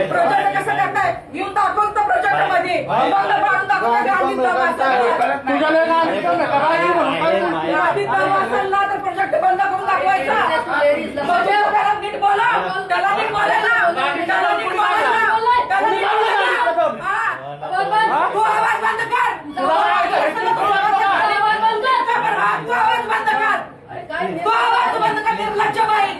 Project कसं करताय? घेऊन दाखवून तर प्रोजेक्ट मध्ये पाडून दाखवताय. असेल ना तर प्रोजेक्ट बंद करून दाखवायचा. त्याला नीट बोला, त्याला नीट बोलायला, त्याला नीट बोलायला, त्याला नीट बोलायला. तू आवाज बंद कर. तू आवाज बंद कर. तू आवाज बंद कर. निर्लज्ज बाई.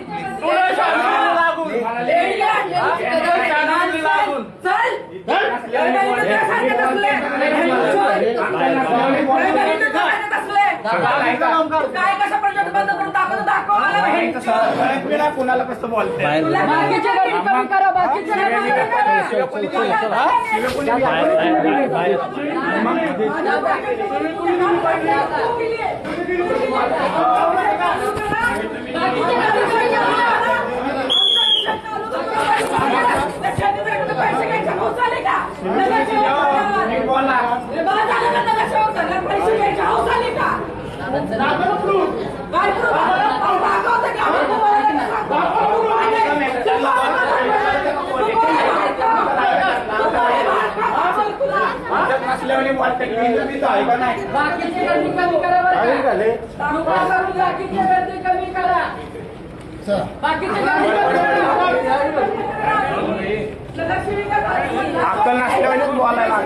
काय कसं प्रोजेक्ट बंद करून दाखव मला. कोणाला कसं बोलते बाकीच्या गाडी कमी करा. बाकीच्या अक्कल नसल्याने बोलायला